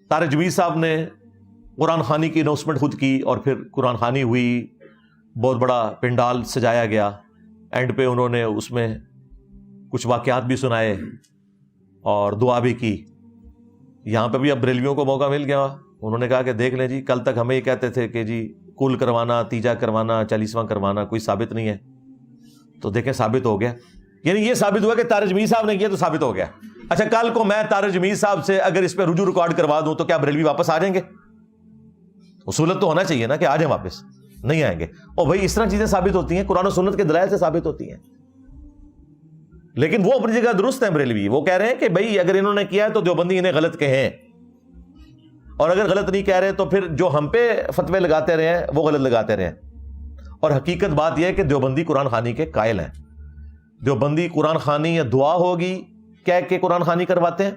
طارق جمیل صاحب نے قرآن خوانی کی اناؤنسمنٹ خود کی اور پھر قرآن خوانی ہوئی، بہت بڑا پنڈال سجایا گیا، اینڈ پہ انہوں نے اس میں کچھ واقعات بھی سنائے اور دعا بھی کی۔ یہاں پہ بھی اب بریلویوں کو موقع مل گیا، انہوں نے کہا کہ دیکھ لیں جی، کل تک ہمیں یہ کہتے تھے کہ جی کل کروانا، تیجا کروانا، 40واں کروانا کوئی ثابت نہیں ہے، تو دیکھیں ثابت ہو گیا۔ یعنی یہ ثابت ہوا کہ طارق جمیل صاحب نے کیا تو ثابت ہو گیا۔ اچھا، کل کو میں طارق جمیل صاحب سے اگر اس پہ رجوع ریکارڈ کروا دوں تو کیا بریلوی واپس آ جائیں گے؟ اصولت تو ہونا چاہیے نا کہ آ جائیں، واپس نہیں آئیں گے۔ اور بھائی اس طرح چیزیں ثابت ہوتی ہیں، قرآن و سنت کے دلائل سے ثابت ہوتی ہیں۔ لیکن وہ اپنی جگہ درست ہیں بریلوی، وہ کہہ رہے ہیں کہ بھائی اگر انہوں نے کیا ہے تو دیوبندی انہیں غلط کہیں، اور اگر غلط نہیں کہہ رہے تو پھر جو ہم پہ فتوے لگاتے رہے ہیں وہ غلط لگاتے رہے ہیں۔ اور حقیقت بات یہ ہے کہ دیوبندی قرآن خوانی کے قائل ہیں۔ دیوبندی قرآن خوانی یا دعا ہوگی کہہ کے قرآن خوانی کرواتے ہیں،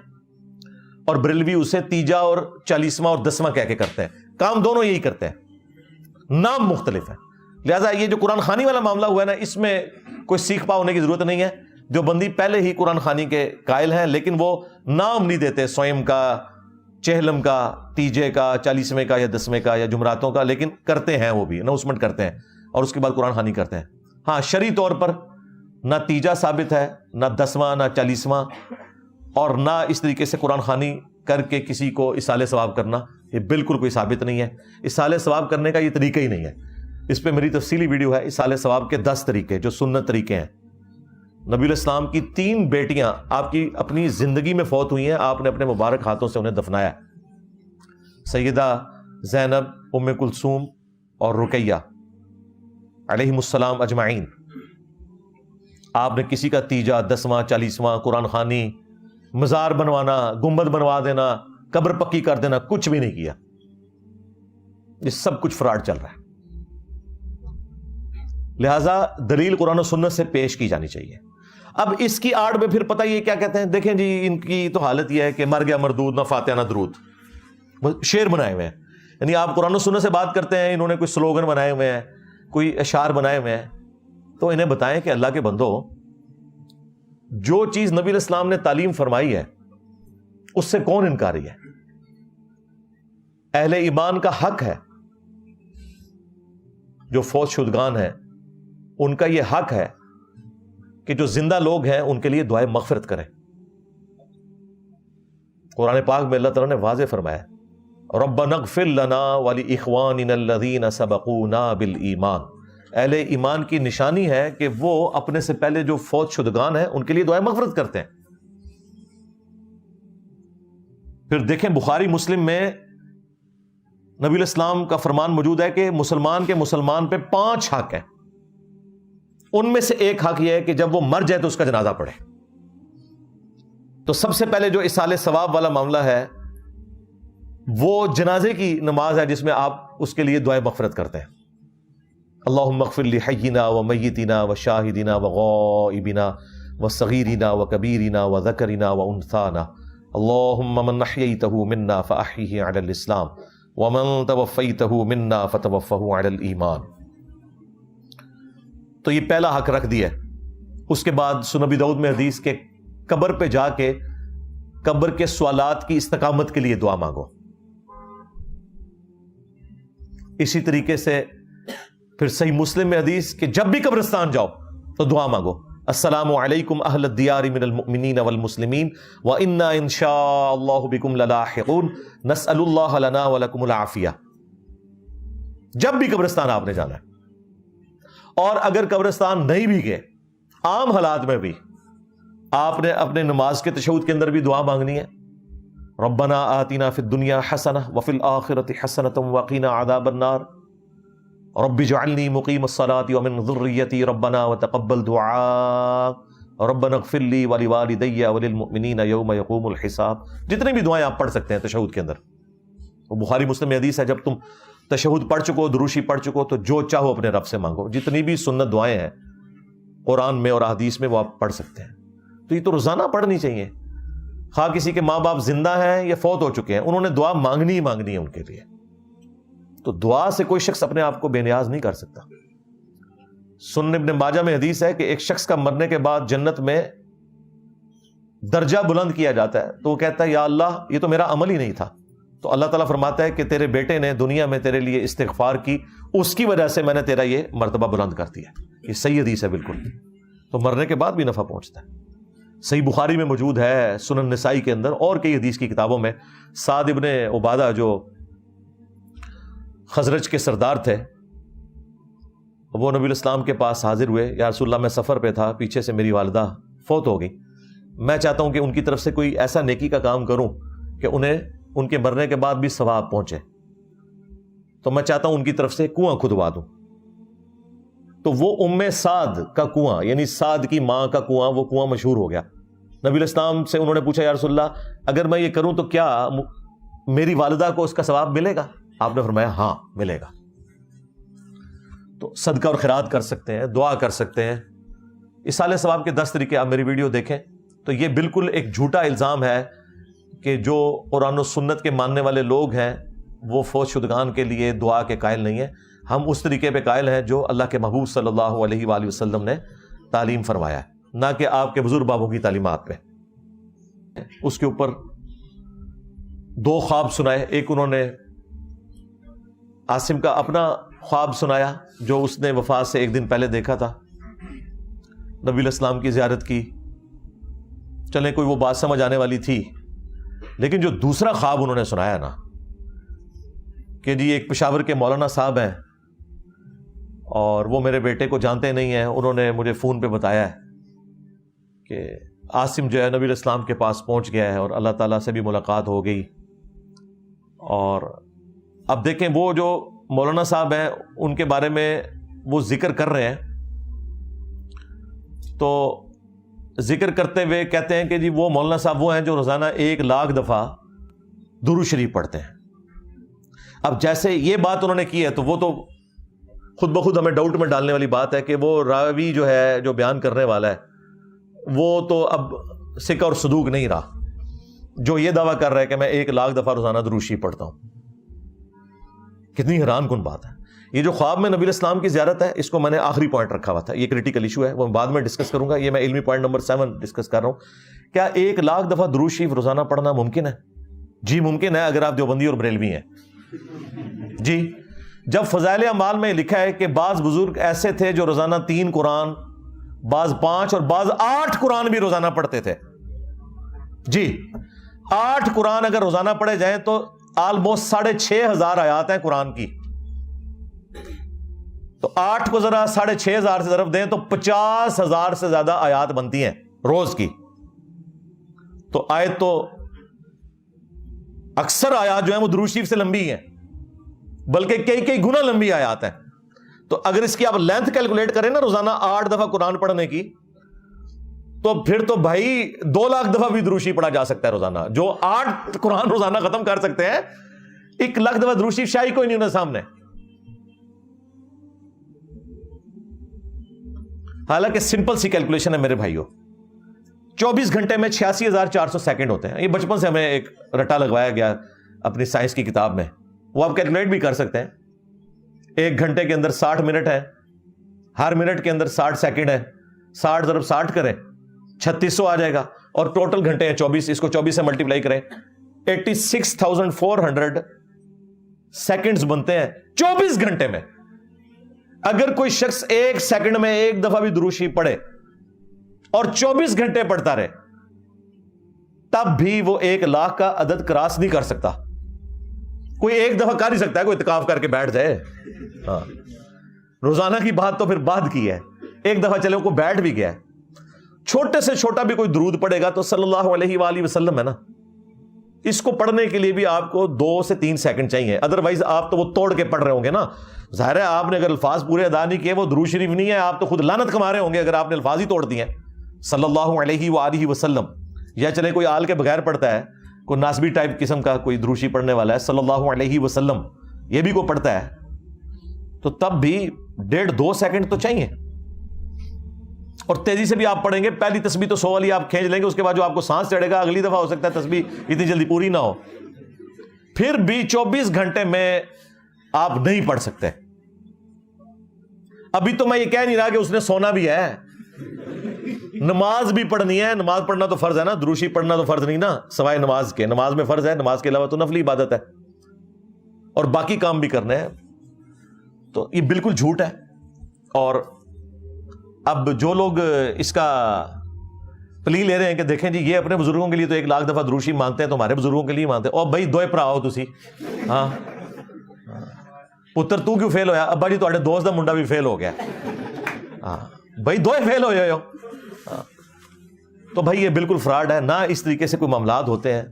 اور بریلوی اسے تیجا اور 40واں اور 10واں کہہ کے کرتے ہیں۔ کام دونوں یہی کرتے ہیں، نام مختلف ہے۔ لہٰذا یہ جو قرآن خوانی والا معاملہ ہوا ہے نا، اس میں کوئی سیکھ پا ہونے کی ضرورت نہیں ہے۔ دیوبندی پہلے ہی قرآن خوانی کے قائل ہیں، لیکن وہ نام نہیں دیتے سوئم کا، چہلم کا، تیجے کا، 40ویں کا یا 10ویں کا یا جمعراتوں کا، لیکن کرتے ہیں، وہ بھی اناؤنسمنٹ کرتے ہیں اور اس کے بعد قرآن خوانی کرتے ہیں۔ ہاں، شرعی طور پر نہ تیجا ثابت ہے، نہ 10واں، نہ 40واں، اور نہ اس طریقے سے قرآن خوانی کر کے کسی کو اصالِ ثواب کرنا، یہ بالکل کوئی ثابت نہیں ہے۔ اصالِ ثواب کرنے کا یہ طریقہ ہی نہیں ہے۔ اس پہ میری تفصیلی ویڈیو ہے، اصالِ ثواب کے 10 طریقے جو سنت طریقے ہیں۔ نبی علیہ السلام کی 3 بیٹیاں آپ کی اپنی زندگی میں فوت ہوئی ہیں، آپ نے اپنے مبارک ہاتھوں سے انہیں دفنایا، سیدہ زینب، ام کلثوم اور رقیہ علیہم السلام اجمعین۔ آپ نے کسی کا تیجا، 10واں، 40واں، قرآن خوانی، مزار بنوانا، گنبد بنوا دینا، قبر پکی کر دینا، کچھ بھی نہیں کیا۔ یہ سب کچھ فراڈ چل رہا ہے۔ لہذا دلیل قرآن و سنت سے پیش کی جانی چاہیے۔ اب اس کی آڑ میں پھر پتہ یہ کیا کہتے ہیں، دیکھیں جی ان کی تو حالت یہ ہے کہ مر گیا مردود، نہ فاتحہ نہ درود، شعر بنائے ہوئے ہیں۔ یعنی آپ قرآن و سنت سے بات کرتے ہیں، انہوں نے کوئی سلوگن بنائے ہوئے ہیں، کوئی اشعار بنائے ہوئے ہیں، تو انہیں بتائیں کہ اللہ کے بندو، جو چیز نبی علیہ السلام نے تعلیم فرمائی ہے اس سے کون انکاری ہے؟ اہل ایمان کا حق ہے، جو فوت شدگان ہیں ان کا یہ حق ہے کہ جو زندہ لوگ ہیں ان کے لیے دعائے مغفرت کریں۔ قرآن پاک میں اللہ تعالیٰ نے واضح فرمایا، ربنا اغفر لنا ولاخواننا الذین سبقونا بالایمان۔ اہل ایمان کی نشانی ہے کہ وہ اپنے سے پہلے جو فوت شدگان ہیں ان کے لیے دعائے مغفرت کرتے ہیں۔ پھر دیکھیں بخاری مسلم میں نبی علیہ السلام کا فرمان موجود ہے کہ مسلمان کے مسلمان پہ 5 حق ہیں۔ ان میں سے ایک حق یہ ہے کہ جب وہ مر جائے تو اس کا جنازہ پڑھے۔ تو سب سے پہلے جو اصالِ ثواب والا معاملہ ہے وہ جنازے کی نماز ہے، جس میں آپ اس کے لیے دعائے مغفرت کرتے ہیں۔ اللہم اغفر لحینا ومیتنا وشاہدنا وغائبنا وصغیرنا وکبیرنا وذکرنا وانثانا، اللہم من احییتہ منا فاحیہ علی الاسلام ومن توفیتہ منا فتوفہ علی الایمان۔ تو یہ پہلا حق رکھ دیا ہے۔ اس کے بعد سنن ابی داؤد میں حدیث کے قبر پہ جا کے قبر کے سوالات کی استقامت کے لیے دعا مانگو۔ اسی طریقے سے پھر صحیح مسلم میں حدیث کہ جب بھی قبرستان جاؤ تو دعا مانگو، السلام علیکم اہل الدیار من المؤمنین والمسلمین وانا ان شاء اللہ بکم للاحقون نسأل اللہ لنا ولکم العافیہ۔ جب بھی قبرستان آپ نے جانا ہے، اور اگر قبرستان نہیں بھی گئے، عام حالات میں بھی آپ نے اپنے نماز کے تشہد کے اندر بھی دعا مانگنی ہے، ربنا آتنا فی الدنیا حسنہ وفی الآخرۃ حسنۃ وقنا عذاب النار رب اجعلنی مقیم الصلاۃ ومن ذریتی ربنا وتقبل دعاء ربنا اغفر لی ولوالدی وللمؤمنین یوم یقوم الحساب۔ جتنی بھی دعائیں آپ پڑھ سکتے ہیں تشہد کے اندر، وہ بخاری مسلم میں حدیث ہے، جب تم تشہد پڑھ چکو، دروشی پڑھ چکو، تو جو چاہو اپنے رب سے مانگو۔ جتنی بھی سنت دعائیں ہیں قرآن میں اور احادیث میں وہ آپ پڑھ سکتے ہیں۔ تو یہ تو روزانہ پڑھنی چاہیے، خواہ کسی کے ماں باپ زندہ ہیں یا فوت ہو چکے ہیں، انہوں نے دعا مانگنی ہی مانگنی ہے ان کے لیے۔ تو دعا سے کوئی شخص اپنے آپ کو بے نیاز نہیں کر سکتا۔ سنن ابن ماجہ میں حدیث ہے کہ ایک شخص کا مرنے کے بعد جنت میں درجہ بلند کیا جاتا ہے، تو وہ کہتا ہے یا اللہ یہ تو میرا عمل ہی نہیں تھا، تو اللہ تعالیٰ فرماتا ہے کہ تیرے بیٹے نے دنیا میں تیرے لیے استغفار کی، اس کی وجہ سے میں نے تیرا یہ مرتبہ بلند کر دیا. یہ صحیح حدیث ہے بالکل. تو مرنے کے بعد بھی نفع پہنچتا ہے. صحیح بخاری میں موجود ہے، سنن نسائی کے اندر اور کئی حدیث کی کتابوں میں. سعد ابن عبادہ جو خزرج کے سردار تھے، وہ نبی الاسلام کے پاس حاضر ہوئے، یا رسول اللہ میں سفر پہ تھا، پیچھے سے میری والدہ فوت ہو گئی، میں چاہتا ہوں کہ ان کی طرف سے کوئی ایسا نیکی کا کام کروں کہ انہیں ان کے مرنے کے بعد بھی ثواب پہنچے، تو میں چاہتا ہوں ان کی طرف سے کنواں کھدوا دوں. تو وہ ام سعد کا کنواں، یعنی سعد کی ماں کا کنواں، وہ کنواں مشہور ہو گیا. نبی الاسلام سے انہوں نے پوچھا یا رسول اللہ اگر میں یہ کروں تو کیا میری والدہ کو اس کا ثواب ملے گا؟ آپ نے فرمایا ہاں ملے گا. تو صدقہ اور خیرات کر سکتے ہیں، دعا کر سکتے ہیں. ایصال ثواب کے 10 طریقے، آپ میری ویڈیو دیکھیں. تو یہ بالکل ایک جھوٹا الزام ہے کہ جو قرآن و سنت کے ماننے والے لوگ ہیں وہ فوت شدگان کے لیے دعا کے قائل نہیں ہیں. ہم اس طریقے پہ قائل ہیں جو اللہ کے محبوب صلی اللہ علیہ وآلہ وسلم نے تعلیم فرمایا ہے، نہ کہ آپ کے بزرگ بابوں کی تعلیمات پہ. اس کے اوپر 2 خواب سنائے. ایک انہوں نے عاصم کا اپنا خواب سنایا جو اس نے وفات سے 1 دن پہلے دیکھا تھا. نبی علیہ السلام کی زیارت کی، چلیں کوئی وہ بات سمجھ آنے والی تھی. لیکن جو دوسرا خواب انہوں نے سنایا نا کہ جی ایک پشاور کے مولانا صاحب ہیں اور وہ میرے بیٹے کو جانتے نہیں ہیں، انہوں نے مجھے فون پہ بتایا ہے کہ عاصم جو ہے نبی علیہ السلام کے پاس پہنچ گیا ہے اور اللہ تعالیٰ سے بھی ملاقات ہو گئی. اور اب دیکھیں وہ جو مولانا صاحب ہیں ان کے بارے میں وہ ذکر کر رہے ہیں، تو ذکر کرتے ہوئے کہتے ہیں کہ جی وہ مولانا صاحب وہ ہیں جو روزانہ 1,00,000 دفعہ درود شریف پڑھتے ہیں. اب جیسے یہ بات انہوں نے کی ہے تو وہ تو خود بخود ہمیں ڈاؤٹ میں ڈالنے والی بات ہے کہ وہ راوی جو ہے جو بیان کرنے والا ہے وہ تو اب ثقہ اور صدوق نہیں رہا جو یہ دعویٰ کر رہا ہے کہ میں 1,00,000 دفعہ روزانہ درود شریف پڑھتا ہوں. کتنی حیران کن بات ہے. یہ جو خواب میں نبی علیہ السلام کی زیارت ہے اس کو میں نے آخری پوائنٹ رکھا ہوا تھا، یہ کریٹیکل ایشو ہے، وہ بعد میں ڈسکس کروں گا. یہ میں علمی پوائنٹ نمبر 7 ڈسکس کر رہا ہوں. کیا 1,00,000 دفعہ درود شریف روزانہ پڑھنا ممکن ہے؟ جی ممکن ہے اگر آپ دیوبندی اور بریلوی ہیں. جی جب فضائل اعمال میں لکھا ہے کہ بعض بزرگ ایسے تھے جو روزانہ 3 قرآن، بعض 5 اور بعض 8 قرآن بھی روزانہ پڑھتے تھے. جی 8 قرآن اگر روزانہ پڑھے جائیں تو آلموسٹ 6,500 آیات ہیں قرآن کی. تو 8 کو ذرا 6,500 سے ضرب دیں تو 50,000 سے زیادہ آیات بنتی ہیں روز کی. تو آیت تو اکثر آیات جو ہیں وہ درود شریف سے لمبی ہیں، بلکہ کئی گنا لمبی آیات ہیں. تو اگر اس کی آپ لینتھ کیلکولیٹ کریں نا روزانہ 8 دفعہ قرآن پڑھنے کی، تو پھر تو بھائی 2,00,000 دفعہ بھی درود شریف پڑھا جا سکتا ہے روزانہ. جو 8 قرآن روزانہ ختم کر سکتے ہیں 1,00,000 دفعہ درود شریف شاہی کوئی نہیں انہیں سامنے. حالانکہ سمپل سی کیلکولیشن ہے میرے بھائیوں. 24 گھنٹے میں 86,400 سیکنڈ ہوتے ہیں. یہ بچپن سے ہمیں ایک رٹا لگوایا گیا اپنی سائنس کی کتاب میں، وہ آپ کیلکولیٹ بھی کر سکتے ہیں. 1 گھنٹے کے اندر 60 منٹ ہے، ہر منٹ کے اندر 60 سیکنڈ ہے. 60 ضرب 60 کریں 3600 آ جائے گا، اور ٹوٹل گھنٹے ہیں 24. اس کو 24 سے ملٹیپلائی کریں 86,400 سیکنڈز بنتے ہیں 24 گھنٹے میں. اگر کوئی شخص 1 سیکنڈ میں 1 دفعہ بھی درود شریف پڑھے اور 24 گھنٹے پڑھتا رہے تب بھی وہ 1,00,000 کا عدد کراس نہیں کر سکتا. کوئی 1 دفعہ کر ہی سکتا ہے، کوئی اعتکاف کر کے بیٹھ جائے. ہاں روزانہ کی بات تو پھر بعد کی ہے. 1 دفعہ چلے وہ بیٹھ بھی گیا ہے، چھوٹے سے چھوٹا بھی کوئی درود پڑے گا تو صلی اللہ علیہ وآلہ وسلم ہے نا، اس کو پڑھنے کے لیے بھی آپ کو 2 سے 3 سیکنڈ چاہیے. ادروائز آپ تو وہ توڑ کے پڑھ رہے ہوں گے نا. ظاہر ہے آپ نے اگر الفاظ پورے ادا نہیں کیے وہ درود شریف نہیں ہے، آپ تو خود لعنت کما رہے ہوں گے اگر آپ نے الفاظ ہی توڑ دیے صلی اللہ علیہ وآلہ وسلم. یا چلے کوئی آل کے بغیر پڑھتا ہے، کوئی ناسبی ٹائپ قسم کا کوئی درود شریف پڑھنے والا ہے صلی اللہ علیہ وسلم، یہ بھی کوئی پڑھتا ہے تو تب بھی 1.5-2 سیکنڈ تو چاہیے. اور تیزی سے بھی آپ پڑھیں گے، پہلی تسبیح تو 100 والی آپ کھینچ لیں گے، اس کے بعد جو آپ کو سانس چڑھے گا اگلی دفعہ ہو سکتا ہے تسبیح اتنی جلدی پوری نہ ہو. پھر بھی 24 گھنٹے میں آپ نہیں پڑھ سکتے. ابھی تو میں یہ کہہ نہیں رہا کہ اس نے سونا بھی ہے، نماز بھی پڑھنی ہے. نماز پڑھنا تو فرض ہے نا, دروشی پڑھنا تو فرض نہیں نا سوائے نماز کے. نماز میں فرض ہے, نماز کے علاوہ تو نفلی عبادت ہے, اور باقی کام بھی کرنے ہیں. تو یہ بالکل جھوٹ ہے. اور اب جو لوگ اس کا پلی لے رہے ہیں کہ دیکھیں جی یہ اپنے بزرگوں کے لیے تو 1,00,000 دفعہ دروشی مانگتے ہیں, تو ہمارے بزرگوں کے لیے مانگتے ہیں. اور بھائی دوئے پرا ہو تسی, ہاں پتر تو کیوں فیل ہویا؟ ابا جی تواڈے دوست دا منڈا بھی فیل ہو گیا. ہاں بھائی دوئے فیل ہوئے ہو. تو بھائی یہ بالکل فراڈ ہے. نہ اس طریقے سے کوئی معاملات ہوتے ہیں.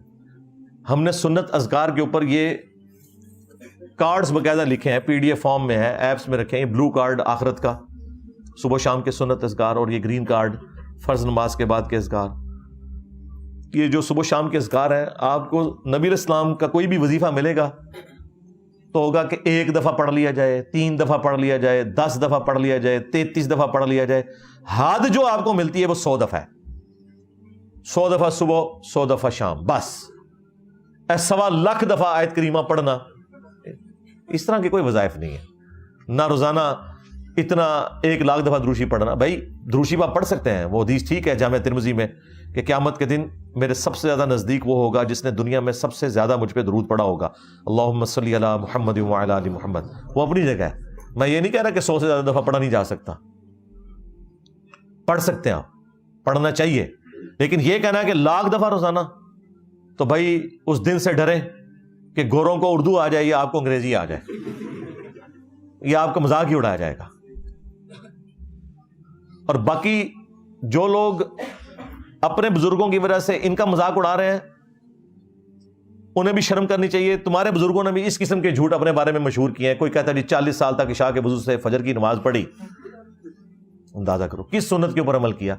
ہم نے سنت اذکار کے اوپر یہ کارڈز باقاعدہ لکھے ہیں, PDF فارم میں ہے, ایپس میں رکھے ہیں. یہ بلو کارڈ آخرت کا, صبح شام کے سنت اذکار, اور یہ گرین کارڈ فرض نماز کے بعد کے اذکار. یہ جو صبح شام کے اذکار ہیں, آپ کو نبی علیہ السلام کا کوئی بھی وظیفہ ملے گا تو ہوگا کہ 1 دفعہ پڑھ لیا جائے, 3 دفعہ پڑھ لیا جائے, 10 دفعہ پڑھ لیا جائے, 33 دفعہ پڑھ لیا جائے. حد جو آپ کو ملتی ہے وہ 100 دفعہ ہے. 100 دفعہ صبح, 100 دفعہ شام, بس. 1.25 دفعہ آیت کریمہ پڑھنا, اس طرح کے کوئی وظائف نہیں ہے. نہ روزانہ اتنا 1,00,000 دفعہ دروشی پڑھنا. بھائی دروشی آپ پڑھ سکتے ہیں, وہ حدیث ٹھیک ہے جامع ترمذی میں کہ قیامت کے دن میرے سب سے زیادہ نزدیک وہ ہوگا جس نے دنیا میں سب سے زیادہ مجھ پہ درود پڑھا ہوگا, اللہم صلی علی محمد وعلی آل محمد. وہ اپنی جگہ ہے. میں یہ نہیں کہہ رہا کہ 100 سے زیادہ دفعہ پڑھا نہیں جا سکتا, پڑھ سکتے ہیں آپ, پڑھنا چاہیے. لیکن یہ کہنا ہے کہ 1,00,000 دفعہ روزانہ, تو بھائی اس دن سے ڈریں کہ گوروں کو اردو آ جائے یا آپ کو انگریزی آ جائے, یا آپ کا مذاق ہی اڑایا جائے گا. اور باقی جو لوگ اپنے بزرگوں کی وجہ سے ان کا مذاق اڑا رہے ہیں, انہیں بھی شرم کرنی چاہیے. تمہارے بزرگوں نے بھی اس قسم کے جھوٹ اپنے بارے میں مشہور کیے ہیں. کوئی کہتا ہے جی 40 سال تک عشاء کے وضو سے فجر کی نماز پڑھی. اندازہ کرو کس سنت کے اوپر عمل کیا.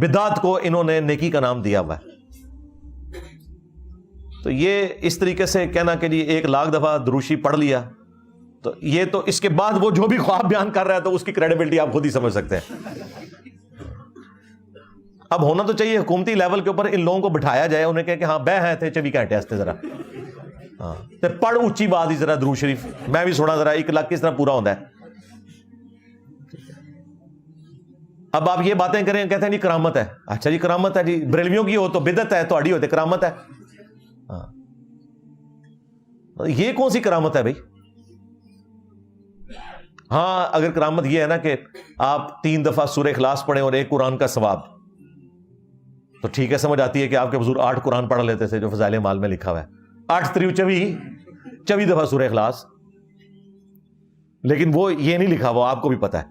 بدعت کو انہوں نے نیکی کا نام دیا ہوا ہے. تو یہ اس طریقے سے کہنا کہ جی 1,00,000 دفعہ دروشی پڑھ لیا, تو یہ تو اس کے بعد وہ جو بھی خواب بیان کر رہا ہے تو اس کی کریڈیبلٹی آپ خود ہی سمجھ سکتے ہیں. اب ہونا تو چاہیے حکومتی لیول کے اوپر ان لوگوں کو بٹھایا جائے, انہیں کہے کہ ہاں بہ ہیں تھے 24 گھنٹے ہستے ذرا, ہاں تے پڑھ اونچی بات ہی ذرا درود شریف, میں بھی سنا ذرا 1,00,000 کس طرح پورا ہوتا ہے. اب آپ یہ باتیں کریں, کہتے ہیں جی کرامت ہے. اچھا جی کرامت ہے جی, بریلویوں کی ہو تو بدعت ہے, تہاڈی ہوتے کرامت ہے. ہاں یہ کون سی کرامت ہے بھائی؟ ہاں اگر کرامت یہ ہے نا کہ آپ 3 دفعہ سورہ اخلاص پڑھیں اور 1 قرآن کا ثواب, تو ٹھیک ہے, سمجھ آتی ہے کہ آپ کے بزرگ 8 قرآن پڑھ لیتے تھے جو فضائل مال میں لکھا ہوا ہے, 8 3 24 دفعہ سورہ اخلاص. لیکن وہ یہ نہیں لکھا, وہ آپ کو بھی پتا ہے.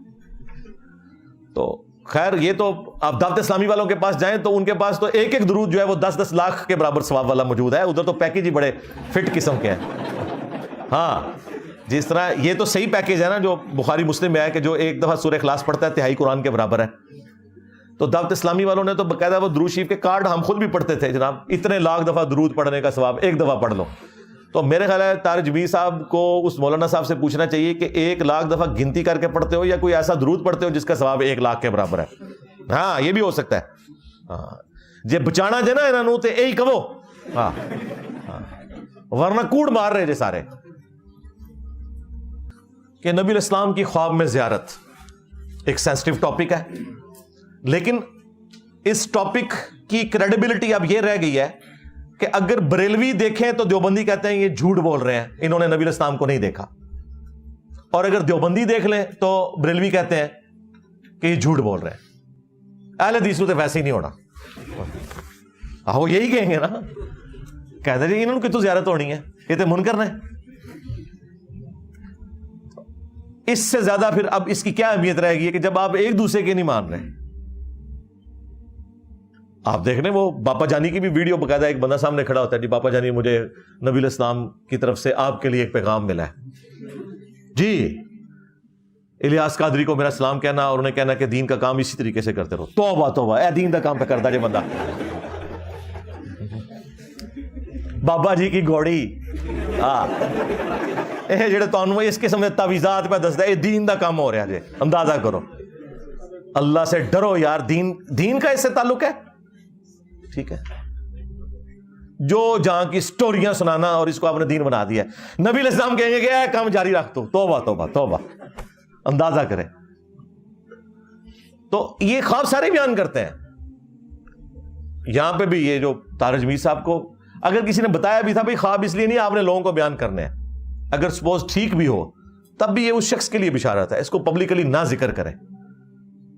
تو خیر یہ تو آپ دعوت اسلامی والوں کے پاس جائیں تو ان کے پاس تو ایک درود جو ہے وہ 10-10 لاکھ کے برابر ثواب والا موجود ہے. ادھر تو پیکیج ہی بڑے فٹ قسم کے ہیں. ہاں جس طرح یہ تو صحیح پیکیج ہے نا جو بخاری مسلم میں ہے کہ جو 1 دفعہ سورہ اخلاص پڑھتا ہے 3/4 قرآن کے برابر ہے. تو دعوت اسلامی والوں نے تو باقاعدہ وہ درود شریف کے کارڈ, ہم خود بھی پڑھتے تھے جناب, اتنے لاکھ دفعہ درود پڑھنے کا ثواب 1 دفعہ پڑھ لو. تو میرے خیال ہے طارق جبیر صاحب کو اس مولانا صاحب سے پوچھنا چاہیے کہ 1,00,000 دفعہ گنتی کر کے پڑھتے ہو یا کوئی ایسا درود پڑھتے ہو جس کا ثواب 1,00,000 کے برابر ہے. ہاں یہ بھی ہو سکتا ہے. ہاں جے بچانا جے نا انہوں تے یہی کہو, ہاں ورنہ کوڑ مار رہے جے سارے. کہ نبی علیہ السلام کی خواب میں زیارت ایک سینسٹیو ٹاپک ہے, لیکن اس ٹاپک کی کریڈیبلٹی اب یہ رہ گئی ہے کہ اگر بریلوی دیکھیں تو دیوبندی کہتے ہیں یہ جھوٹ بول رہے ہیں, انہوں نے نبی علیہ السلام کو نہیں دیکھا. اور اگر دیوبندی دیکھ لیں تو بریلوی کہتے ہیں کہ یہ جھوٹ بول رہے ہیں. اہل حدیث تو ویسے ہی نہیں ہونا, وہ یہی کہیں گے نا, کہتے ہیں جی انہوں کی تو زیارت ہونی ہے, یہ تو منکر ہے. اس سے زیادہ پھر اب اس کی کیا اہمیت رہے گی کہ جب آپ ایک دوسرے کے نہیں مان رہے. آپ دیکھ رہے وہ باپا جانی کی بھی ویڈیو باقاعدہ ایک بندہ سامنے کھڑا ہوتا ہے, جی باپا جانی مجھے نبی علیہ السلام کی طرف سے آپ کے لیے ایک پیغام ملا ہے جی, الیاس قادری کو میرا سلام کہنا اور انہیں کہنا کہ دین کا کام اسی طریقے سے کرتے رہو. توبہ توبہ, اے دین کا کام پہ کرتا جی بندہ. بابا جی کی گھوڑی, ہاں یہ جڑے تانوں اس قسم کے تعویذات پہ دسدا, یہ دین دا کام ہو رہا جی. اندازہ کرو, اللہ سے ڈرو یار, دین کا اس سے تعلق ہے. ٹھیک ہے, جو جہاں کی سٹوریاں سنانا اور اس کو آپ نے دین بنا دیا. نبی علیہ السلام کہیں گے کہ اے کام جاری رکھ دو. توبہ توبہ توبہ. اندازہ کریں. تو یہ خواب سارے بیان کرتے ہیں. یہاں پہ بھی یہ جو تارج میر صاحب کو اگر کسی نے بتایا بھی تھا بھائی خواب اس لیے نہیں آپ نے لوگوں کو بیان کرنے ہیں, اگر سپوز ٹھیک بھی ہو تب بھی یہ اس شخص کے لیے بشارت ہے, اس کو پبلکلی نہ ذکر کریں,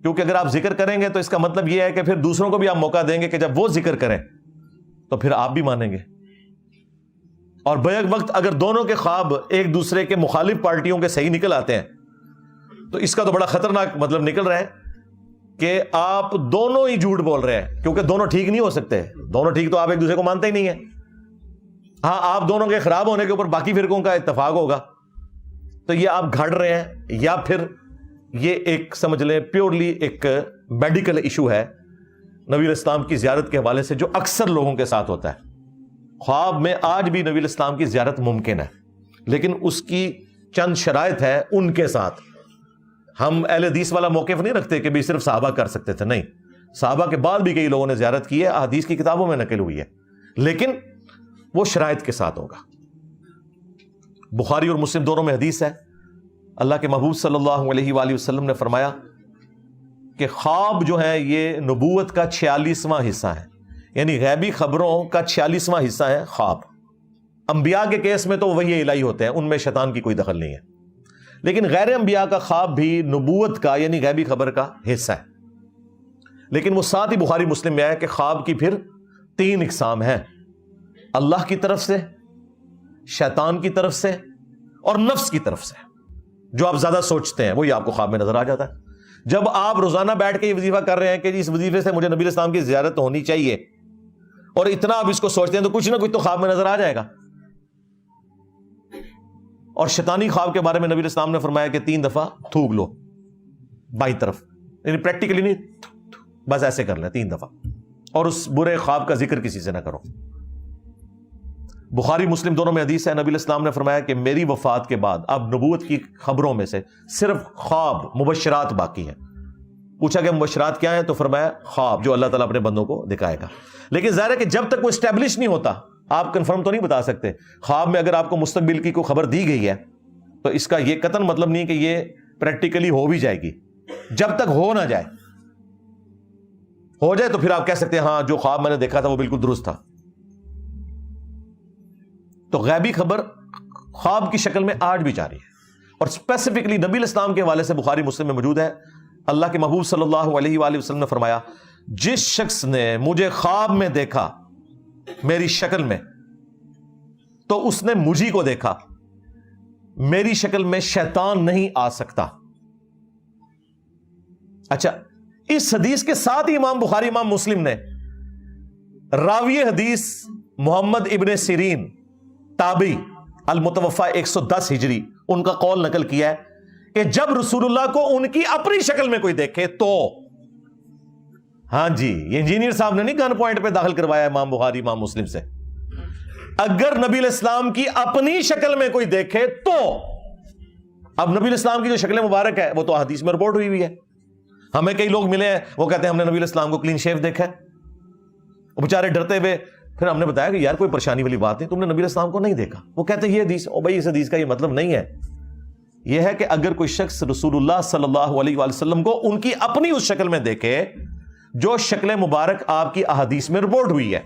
کیونکہ اگر آپ ذکر کریں گے تو اس کا مطلب یہ ہے کہ پھر دوسروں کو بھی آپ موقع دیں گے کہ جب وہ ذکر کریں تو پھر آپ بھی مانیں گے. اور بیک وقت اگر دونوں کے خواب ایک دوسرے کے مخالف پارٹیوں کے صحیح نکل آتے ہیں تو اس کا تو بڑا خطرناک مطلب نکل رہا ہے کہ آپ دونوں ہی جھوٹ بول رہے ہیں, کیونکہ دونوں ٹھیک نہیں ہو سکتے. دونوں ٹھیک تو آپ ایک دوسرے کو مانتے ہی نہیں ہیں. ہاں, آپ دونوں کے خراب ہونے کے اوپر باقی فرقوں کا اتفاق ہوگا تو یہ آپ گھڑ رہے ہیں, یا پھر یہ ایک سمجھ لیں پیورلی ایک میڈیکل ایشو ہے نبی الاسلام کی زیارت کے حوالے سے جو اکثر لوگوں کے ساتھ ہوتا ہے. خواب میں آج بھی نبی الاسلام کی زیارت ممکن ہے, لیکن اس کی چند شرائط ہے ان کے ساتھ. ہم اہل حدیث والا موقف نہیں رکھتے کہ بھی صرف صحابہ کر سکتے تھے, نہیں, صحابہ کے بعد بھی کئی لوگوں نے زیارت کی ہے, احادیث کی کتابوں میں نقل ہوئی ہے, لیکن وہ شرائط کے ساتھ ہوگا. بخاری اور مسلم دونوں میں حدیث ہے, اللہ کے محبوب صلی اللہ علیہ وآلہ وسلم نے فرمایا کہ خواب جو ہے یہ نبوت کا 46واں حصہ ہے, یعنی غیبی خبروں کا 46واں حصہ ہے خواب. انبیاء کے کیس میں تو وحی الہی ہوتے ہیں, ان میں شیطان کی کوئی دخل نہیں ہے, لیکن غیر انبیاء کا خواب بھی نبوت کا یعنی غیبی خبر کا حصہ ہے. لیکن وہ ساتھ ہی بخاری مسلم میں آیا کہ خواب کی پھر 3 اقسام ہیں, اللہ کی طرف سے, شیطان کی طرف سے, اور نفس کی طرف سے. جو آپ زیادہ سوچتے ہیں وہی آپ کو خواب میں نظر آ جاتا ہے. جب آپ روزانہ بیٹھ کے یہ وظیفہ کر رہے ہیں کہ اس وظیفے سے مجھے نبی الاسلام کی زیارت ہونی چاہیے, اور اتنا آپ اس کو سوچتے ہیں تو کچھ نہ کچھ تو خواب میں نظر آ جائے گا. اور شیطانی خواب کے بارے میں نبی الاسلام نے فرمایا کہ 3 دفعہ تھوک لو بائیں طرف, یعنی پریکٹیکلی نہیں, بس ایسے کر لیں 3 دفعہ, اور اس برے خواب کا ذکر کسی سے نہ کرو. بخاری مسلم دونوں میں حدیث ہے, نبی الاسلام نے فرمایا کہ میری وفات کے بعد اب نبوت کی خبروں میں سے صرف خواب مبشرات باقی ہیں. پوچھا کہ مبشرات کیا ہیں, تو فرمایا خواب جو اللہ تعالیٰ اپنے بندوں کو دکھائے گا. لیکن ظاہر ہے کہ جب تک وہ اسٹیبلش نہیں ہوتا آپ کنفرم تو نہیں بتا سکتے. خواب میں اگر آپ کو مستقبل کی کوئی خبر دی گئی ہے تو اس کا یہ قطعاً مطلب نہیں کہ یہ پریکٹیکلی ہو بھی جائے گی. جب تک ہو نہ جائے, ہو جائے تو پھر آپ کہہ سکتے ہیں ہاں جو خواب میں نے دیکھا تھا وہ بالکل درست تھا. تو غیبی خبر خواب کی شکل میں آج بھی جاری ہے, اور اسپیسیفکلی نبی الاسلام کے حوالے سے بخاری مسلم میں موجود ہے. اللہ کے محبوب صلی اللہ علیہ وآلہ وسلم نے فرمایا جس شخص نے مجھے خواب میں دیکھا میری شکل میں تو اس نے مجھی کو دیکھا, میری شکل میں شیطان نہیں آ سکتا. اچھا, اس حدیث کے ساتھ ہی امام بخاری امام مسلم نے راوی حدیث محمد ابن سیرین تابعی المتوفا 110 ہجری ان کا قول نقل کیا ہے کہ جب رسول اللہ کو ان کی اپنی شکل میں کوئی دیکھے تو, ہاں جی, یہ انجینئر صاحب نے نہیں گن پوائنٹ پہ داخل کروایا امام بخاری امام مسلم سے, اگر نبی الاسلام کی اپنی شکل میں کوئی دیکھے تو. اب نبی الاسلام کی جو شکل مبارک ہے وہ تو حدیث میں رپورٹ ہوئی ہے. ہمیں کئی لوگ ملے ہیں وہ کہتے ہیں ہم نے نبی الاسلام کو کلین شیو دیکھا ہے, وہ بیچارے ڈرتے ہوئے, پھر ہم نے بتایا کہ یار کوئی پریشانی والی بات نہیں, تم نے نبی الاسلام کو نہیں دیکھا. وہ کہتے ہیں یہ حدیث, او بھائی اس حدیث کا یہ مطلب نہیں ہے. یہ ہے کہ اگر کوئی شخص رسول اللہ صلی اللہ علیہ وآلہ وسلم کو ان کی اپنی اس شکل میں دیکھے جو شکل مبارک آپ کی احادیث میں رپورٹ ہوئی ہے.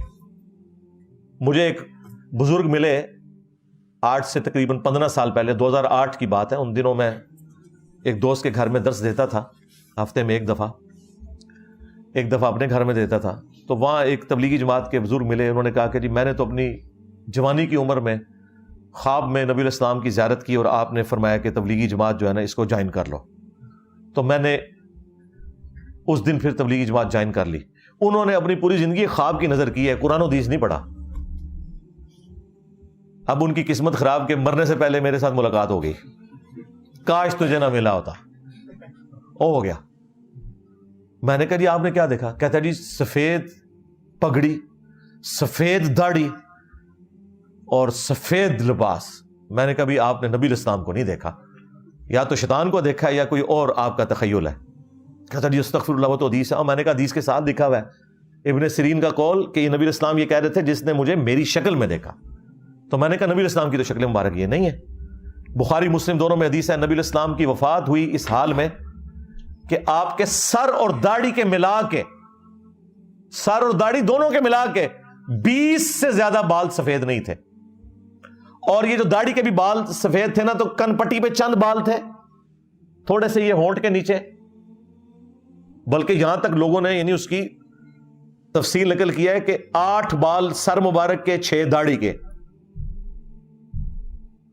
مجھے ایک بزرگ ملے آج سے تقریباً 15 سال پہلے, 2008 کی بات ہے. ان دنوں میں ایک دوست کے گھر میں درس دیتا تھا, ہفتے میں ایک دفعہ اپنے گھر میں دیتا تھا. تو وہاں ایک تبلیغی جماعت کے بزرگ ملے, انہوں نے کہا کہ جی میں نے تو اپنی جوانی کی عمر میں خواب میں نبی الاسلام کی زیارت کی اور آپ نے فرمایا کہ تبلیغی جماعت جو ہے نا اس کو جوائن کر لو. تو میں نے اس دن پھر تبلیغی جماعت جوائن کر لی. انہوں نے اپنی پوری زندگی خواب کی نظر کی ہے, قرآن و حدیث نہیں پڑھا. اب ان کی قسمت خراب کہ مرنے سے پہلے میرے ساتھ ملاقات ہو گئی, کاش تجھے نہ ملا ہوتا. ہو گیا. میں نے کہا جی آپ نے کیا دیکھا؟ کہتا جی سفید پگڑی, سفید داڑھی اور سفید لباس. میں نے کہا بھی آپ نے نبی الاسلام کو نہیں دیکھا, یا تو شیطان کو دیکھا ہے یا کوئی اور آپ کا تخیل ہے. کہتا جی استغفر اللہ, وہ تو حدیث ہے. میں نے کہا حدیث کے ساتھ لکھا ہوا ہے ابن سیرین کا قول کہ نبی الاسلام یہ کہہ رہے تھے جس نے مجھے میری شکل میں دیکھا. تو میں نے کہا نبی الاسلام کی تو شکل مبارک یہ نہیں ہے. بخاری مسلم دونوں میں حدیث ہے, نبی الاسلام کی وفات ہوئی اس حال میں کہ آپ کے سر اور داڑھی کے ملا کے، سر اور داڑھی دونوں کے ملا کے 20 سے زیادہ بال سفید نہیں تھے. اور یہ جو داڑھی کے بھی بال سفید تھے نا، تو کن پٹی پہ چند بال تھے، تھوڑے سے یہ ہونٹ کے نیچے. بلکہ یہاں تک لوگوں نے یعنی اس کی تفصیل نقل کیا ہے کہ 8 بال سر مبارک کے، 6 داڑھی کے،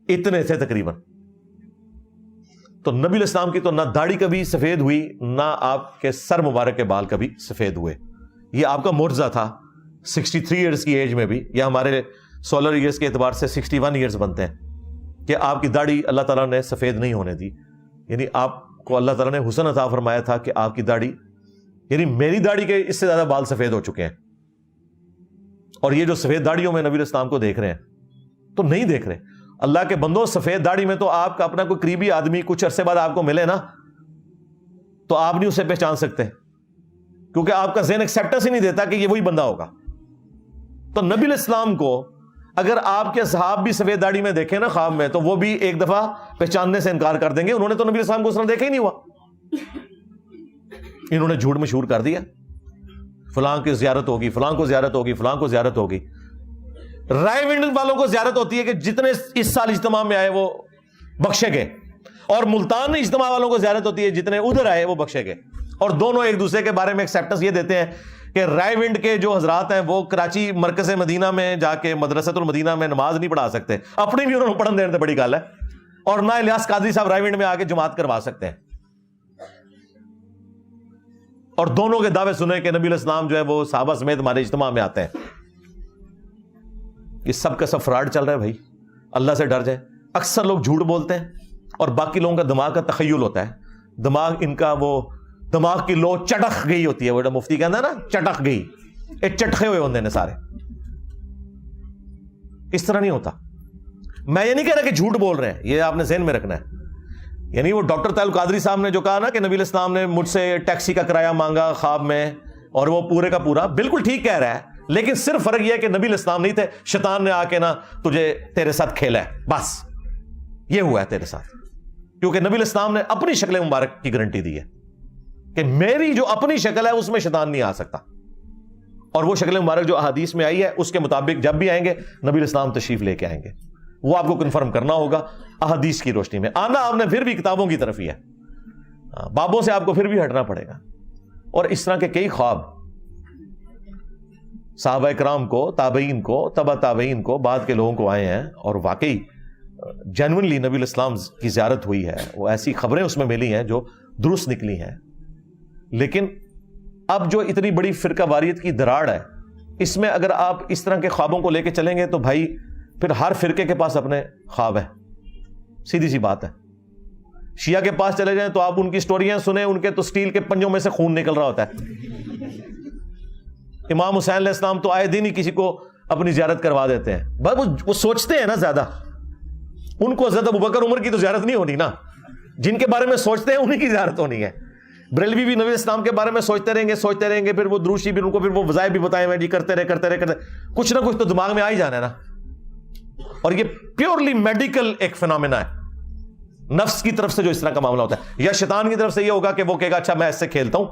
اتنے تھے تقریباً. تو نبی علیہ السلام کی تو نہ داڑھی کبھی سفید ہوئی، نہ آپ کے سر مبارک کے بال کبھی سفید ہوئے. یہ آپ کا معجزہ تھا 63 ایئرز کی ایج میں بھی، یا ہمارے سولر ایئرز کے اعتبار سے 61 ایئرز بنتے ہیں، کہ آپ کی داڑھی اللہ تعالیٰ نے سفید نہیں ہونے دی. یعنی آپ کو اللہ تعالیٰ نے حسن عطا فرمایا تھا کہ آپ کی داڑھی، یعنی میری داڑھی کے اس سے زیادہ بال سفید ہو چکے ہیں. اور یہ جو سفید داڑھیوں میں نبی علیہ السلام کو دیکھ رہے ہیں، تو نہیں دیکھ رہے. اللہ کے بندوں، سفید داڑھی میں تو آپ کا اپنا کوئی قریبی آدمی کچھ عرصے بعد آپ کو ملے نا، تو آپ نہیں اسے پہچان سکتے، کیونکہ آپ کا ذہن ایکسیپٹنس ہی نہیں دیتا کہ یہ وہی بندہ ہوگا. تو نبی علیہ السلام کو اگر آپ کے صحاب بھی سفید داڑھی میں دیکھیں نا خواب میں، تو وہ بھی ایک دفعہ پہچاننے سے انکار کر دیں گے. انہوں نے تو نبی علیہ السلام کو اس طرح دیکھا ہی نہیں ہوا، انہوں نے جھوٹ مشہور کر دیا، فلاں کی زیارت ہوگی، فلاں کو زیارت ہوگی، فلاں کو زیارت ہوگی. رائے ونڈ والوں کو زیارت ہوتی ہے کہ جتنے اس سال اجتماع میں آئے وہ بخشے گئے، اور ملتان اجتماع والوں کو زیارت ہوتی ہے جتنے ادھر آئے وہ بخشے گئے. اور دونوں ایک دوسرے کے بارے میں ایکسیپٹنس یہ دیتے ہیں کہ رائے ونڈ کے جو حضرات ہیں وہ کراچی مرکز مدینہ میں جا کے مدرسۃ المدینہ میں نماز نہیں پڑھا سکتے، اپنی بھی انہوں نے پڑھن دینے بڑی گل ہے، اور نہ الیاس قادری صاحب رائے ونڈ میں آ کے جماعت کروا سکتے ہیں. اور دونوں کے دعوے سنے کہ نبی علیہ السلام جو ہے وہ صحابہ سمیت ہمارے اجتماع میں آتے ہیں. یہ سب کا سب فراڈ چل رہا ہے بھائی. اللہ سے ڈر جائے. اکثر لوگ جھوٹ بولتے ہیں اور باقی لوگوں کا دماغ کا تخیل ہوتا ہے. دماغ ان کا وہ دماغ کی لو چٹک گئی ہوتی ہے، وہ مفتی کہتا ہے نا چٹک گئی، یہ چٹکے ہوئے ہوتے ہیں سارے. اس طرح نہیں ہوتا. میں یہ نہیں کہہ رہا کہ جھوٹ بول رہے ہیں، یہ آپ نے ذہن میں رکھنا ہے. یعنی وہ ڈاکٹر طاہر القادری صاحب نے جو کہا نا کہ نبی علیہ السلام نے مجھ سے ٹیکسی کا کرایہ مانگا خواب میں، اور وہ پورے کا پورا بالکل ٹھیک کہہ رہا ہے، لیکن صرف فرق یہ ہے کہ نبی علیہ السلام نہیں تھے، شیطان نے آ کے نا تجھے تیرے ساتھ کھیلا ہے، بس یہ ہوا ہے تیرے ساتھ. کیونکہ نبی علیہ السلام نے اپنی شکل مبارک کی گارنٹی دی ہے کہ میری جو اپنی شکل ہے اس میں شیطان نہیں آ سکتا. اور وہ شکل مبارک جو احادیث میں آئی ہے اس کے مطابق جب بھی آئیں گے نبی علیہ السلام تشریف لے کے آئیں گے. وہ آپ کو کنفرم کرنا ہوگا احادیث کی روشنی میں. آنا آپ نے پھر بھی کتابوں کی طرف ہی ہے، بابوں سے آپ کو پھر بھی ہٹنا پڑے گا. اور اس طرح کے کئی خواب صحابہ کرام کو، تابعین کو، تبع تابعین کو، بعد کے لوگوں کو آئے ہیں، اور واقعی جینوئنلی نبی علیہ السلام کی زیارت ہوئی ہے. وہ ایسی خبریں اس میں ملی ہیں جو درست نکلی ہیں. لیکن اب جو اتنی بڑی فرقہ واریت کی دراڑ ہے، اس میں اگر آپ اس طرح کے خوابوں کو لے کے چلیں گے تو بھائی پھر ہر فرقے کے پاس اپنے خواب ہیں. سیدھی سی بات ہے. شیعہ کے پاس چلے جائیں تو آپ ان کی سٹوریاں سنیں، ان کے تو سٹیل کے پنجوں میں سے خون نکل رہا ہوتا ہے. امام حسین علیہ السلام تو آئے دن ہی کسی کو اپنی زیارت کروا دیتے ہیں. بس وہ سوچتے ہیں نا زیادہ، ان کو حضرت ابوبکر عمر کی تو زیارت نہیں ہونی نا، جن کے بارے میں سوچتے ہیں انہیں کی زیارت ہونی ہے. بریلوی بھی نبی اسلام کے بارے میں سوچتے رہیں گے، پھر وہ دروشی بھی ان کو پھر وہ وظائف بھی بتائے ہوئے جی کرتے رہے، کچھ نہ کچھ تو دماغ میں آ ہی جانا ہے نا. اور یہ پیورلی میڈیکل ایک فینومینا ہے، نفس کی طرف سے جو اس طرح کا معاملہ ہوتا ہے، یا شیطان کی طرف سے یہ ہوگا کہ وہ کہے گا اچھا میں اس سے کھیلتا ہوں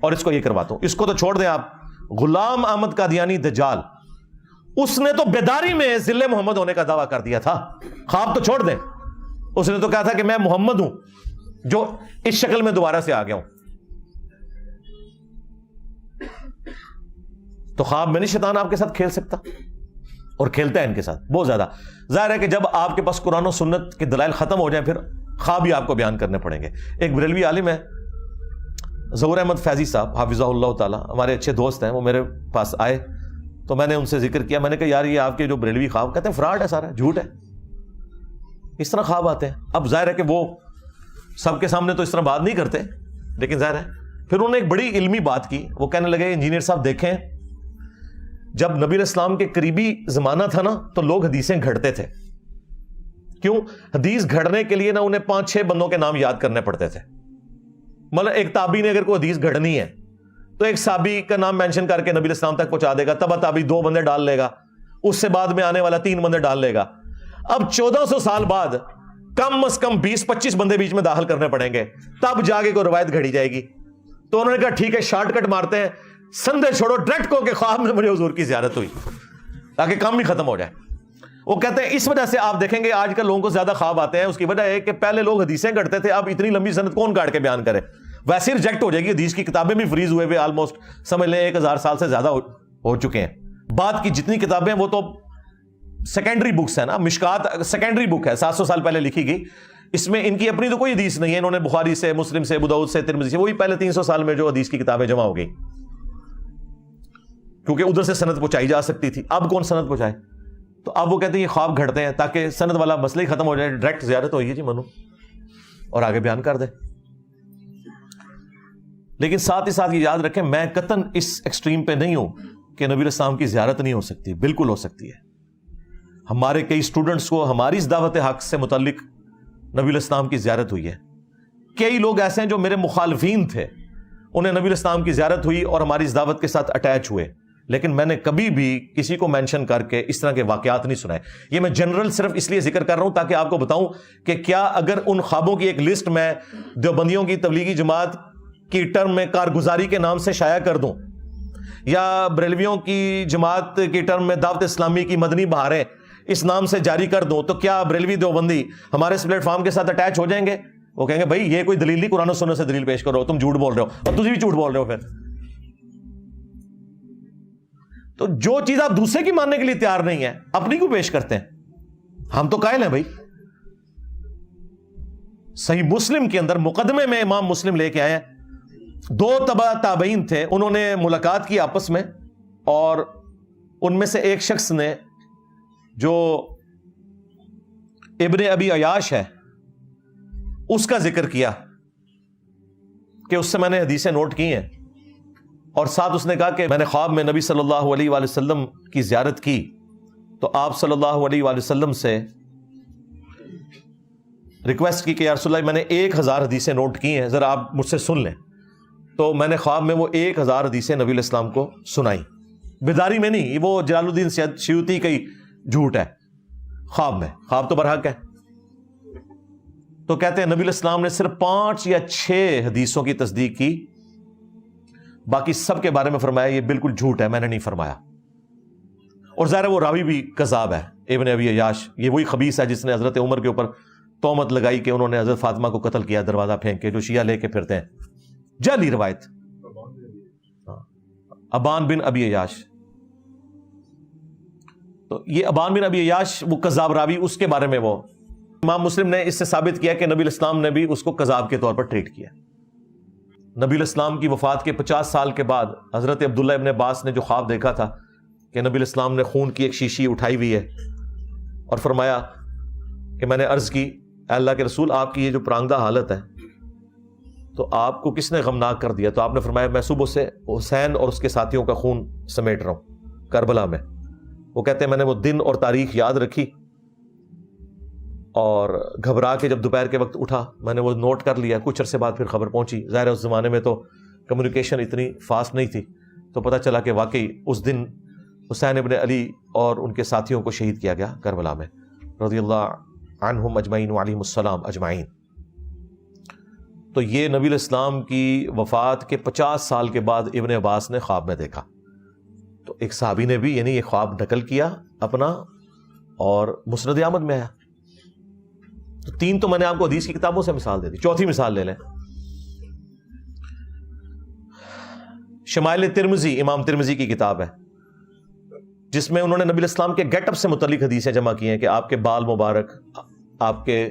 اور اس کو یہ کرواتا ہوں. اس کو تو چھوڑ دیں آپ. غلام احمد قادیانی دجال، اس نے تو بیداری میں ذل محمد ہونے کا دعویٰ کر دیا تھا. خواب تو چھوڑ دیں، اس نے تو کہا تھا کہ میں محمد ہوں جو اس شکل میں دوبارہ سے آ گیا ہوں. تو خواب میں نہیں شیطان آپ کے ساتھ کھیل سکتا، اور کھیلتا ہے ان کے ساتھ بہت زیادہ. ظاہر ہے کہ جب آپ کے پاس قرآن و سنت کے دلائل ختم ہو جائیں پھر خواب بھی آپ کو بیان کرنے پڑیں گے. ایک بریلوی عالم ہے ظہور احمد فیضی صاحب حافظہ اللہ تعالی، ہمارے اچھے دوست ہیں. وہ میرے پاس آئے تو میں نے ان سے ذکر کیا، میں نے کہا یار یہ آپ کے جو بریلوی خواب، کہتے ہیں فراڈ ہے، سارا جھوٹ ہے، اس طرح خواب آتے ہیں. اب ظاہر ہے کہ وہ سب کے سامنے تو اس طرح بات نہیں کرتے، لیکن ظاہر ہے پھر انہوں نے ایک بڑی علمی بات کی. وہ کہنے لگے انجینئر صاحب دیکھیں، جب نبی علیہ السلام کے قریبی زمانہ تھا نا تو لوگ حدیثیں گھڑتے تھے. کیوں؟ حدیث گھڑنے کے لیے نا انہیں 5-6 بندوں کے نام یاد کرنے پڑتے تھے. مطلب ایک تابعی نے اگر کوئی حدیث گھڑنی ہے تو ایک صحابی کا نام مینشن کر کے نبی علیہ السلام تک پہنچا دے گا، تبع تابعی 2 بندے ڈال لے گا، اس سے بعد میں آنے والا 3 بندے ڈال لے گا. اب 1400 سال بعد کم از کم 20-25 بندے بیچ میں داخل کرنے پڑیں گے, تب جا کے کوئی روایت گھڑی جائے گی. تو انہوں نے کہا ٹھیک ہے, شارٹ کٹ مارتے ہیں, سندے چھوڑو, ڈائریکٹ کو کہ خواب میں مجھے حضور کی زیارت ہوئی, تاکہ کام بھی ختم ہو جائے. وہ کہتے ہیں اس وجہ سے آپ دیکھیں گے آج کل لوگوں کو زیادہ خواب آتے ہیں, اس کی وجہ ہے کہ پہلے لوگ حدیثیں گھڑتے تھے, اب اتنی لمبی سند کون کاٹ کے بیان کرے, ویسے ہی ریجیکٹ ہو جائے گی. حدیث کی کتابیں بھی فریز ہوئے ہوئے آلموسٹ سمجھ لیں 1000 سال سے زیادہ ہو چکے ہیں. بعد کی جتنی کتابیں وہ تو سیکنڈری بکس ہیں نا, مشکات سیکنڈری بک ہے 700 سال پہلے لکھی گئی, اس میں ان کی اپنی تو کوئی حدیث نہیں ہے, انہوں نے بخاری سے, مسلم سے, ابو داؤد سے, ترمذی سے, وہی پہلے 300 سال میں جو حدیث کی کتابیں جمع ہو گئی, کیونکہ ادھر سے سند پہنچائی جا سکتی تھی. اب کون سند پہنچائے؟ تو اب وہ کہتے ہیں یہ خواب گھڑتے ہیں تاکہ سند والا مسئلہ ہی ختم ہو جائے, ڈائریکٹ زیارت ہوئی ہے جی منو, اور آگے بیان کر دیں. لیکن ساتھ ہی ساتھ یہ یاد رکھیں, میں قطعاً اس ایکسٹریم پہ نہیں ہوں کہ نبی الاسلام کی زیارت نہیں ہو سکتی, بالکل ہو سکتی ہے. ہمارے کئی اسٹوڈنٹس کو ہماری اس دعوت حق سے متعلق نبی الاسلام کی زیارت ہوئی ہے. کئی لوگ ایسے ہیں جو میرے مخالفین تھے, انہیں نبی الاسلام کی زیارت ہوئی اور ہماری اس دعوت کے ساتھ اٹیچ ہوئے, لیکن میں نے کبھی بھی کسی کو مینشن کر کے اس طرح کے واقعات نہیں سنائے. یہ میں جنرل صرف اس لیے ذکر کر رہا ہوں تاکہ آپ کو بتاؤں کہ کیا اگر ان خوابوں کی ایک لسٹ میں دیوبندیوں کی تبلیغی جماعت کی ٹرم میں کارگزاری کے نام سے شائع کر دوں, یا بریلویوں کی جماعت کی ٹرم میں دعوت اسلامی کی مدنی بہاریں اس نام سے جاری کر دوں, تو کیا بریلوی دیوبندی ہمارے اس پلیٹ فارم کے ساتھ اٹیچ ہو جائیں گے؟ وہ کہیں گے بھائی یہ کوئی دلیل نہیں, قرآن و سنت سے دلیل پیش کرو, تم جھوٹ بول رہے ہو, اور تجھے بھی جھوٹ بول رہے ہو. پھر تو جو چیز آپ دوسرے کی ماننے کے لیے تیار نہیں ہے, اپنی کو پیش کرتے ہیں. ہم تو قائل ہیں بھائی. صحیح مسلم کے اندر مقدمے میں امام مسلم لے کے آئے ہیں, 2 تابعین تھے, انہوں نے ملاقات کی آپس میں, اور ان میں سے ایک شخص نے جو ابن ابی عیاش ہے اس کا ذکر کیا کہ اس سے میں نے حدیثیں نوٹ کی ہیں, اور ساتھ اس نے کہا کہ میں نے خواب میں نبی صلی اللہ علیہ وآلہ وسلم کی زیارت کی, تو آپ صلی اللہ علیہ وآلہ وسلم سے ریکویسٹ کی کہ یا رسول اللہ میں نے 1000 حدیثیں نوٹ کی ہیں, ذرا آپ مجھ سے سن لیں. تو میں نے خواب میں وہ 1000 حدیثیں نبی علیہ السلام کو سنائی, بیداری میں نہیں, وہ جلال الدین سیوطی کا جھوٹ ہے, خواب میں, خواب تو برحق ہے. تو کہتے ہیں نبی علیہ السلام نے صرف 5 یا 6 حدیثوں کی تصدیق کی, باقی سب کے بارے میں فرمایا یہ بالکل جھوٹ ہے, میں نے نہیں فرمایا. اور ظاہر وہ راوی بھی کذاب ہے, ابن ابی عیاش, یہ وہی خبیث ہے جس نے حضرت عمر کے اوپر تہمت لگائی کہ انہوں نے حضرت فاطمہ کو قتل کیا دروازہ پھینک کے, جو شیعہ لے کے پھرتے ہیں, جعلی روایت. ابان بن ابی عیاش, تو یہ ابان بن ابی عیاش وہ کذاب راوی, اس کے بارے میں وہ امام مسلم نے اس سے ثابت کیا کہ نبی الاسلام نے بھی اس کو کذاب کے طور پر ٹریٹ کیا. نبی الاسلام کی وفات کے 50 سال کے بعد حضرت عبداللہ ابن عباس نے جو خواب دیکھا تھا کہ نبی الاسلام نے خون کی ایک شیشی اٹھائی ہوئی ہے, اور فرمایا کہ میں نے عرض کی اے اللہ کے رسول آپ کی یہ جو پرانگدہ حالت ہے تو آپ کو کس نے غمناک کر دیا؟ تو آپ نے فرمایا میں صبح سے حسین اور اس کے ساتھیوں کا خون سمیٹ رہا ہوں کربلا میں. وہ کہتے ہیں میں نے وہ دن اور تاریخ یاد رکھی, اور گھبرا کے جب دوپہر کے وقت اٹھا میں نے وہ نوٹ کر لیا. کچھ عرصے بعد پھر خبر پہنچی, ظاہر ہے اس زمانے میں تو کمیونیکیشن اتنی فاسٹ نہیں تھی, تو پتہ چلا کہ واقعی اس دن حسین ابن علی اور ان کے ساتھیوں کو شہید کیا گیا کربلا میں, رضی اللہ عنہم اجمعین وعلیہم السلام اجمعین. تو یہ نبی الاسلام کی وفات کے 50 سال کے بعد ابن عباس نے خواب میں دیکھا. تو ایک صحابی نے بھی یعنی یہ خواب نقل کیا اپنا, اور مسند احمد میں آیا. تو 3 تو میں نے آپ کو حدیث کی کتابوں سے مثال دے دی, 4تھی مثال لے لیں. شمائل ترمذی, امام ترمذی کی کتاب ہے جس میں انہوں نے نبی الاسلام کے گیٹ اپ سے متعلق حدیثیں جمع کی ہیں کہ آپ کے بال مبارک, آپ کے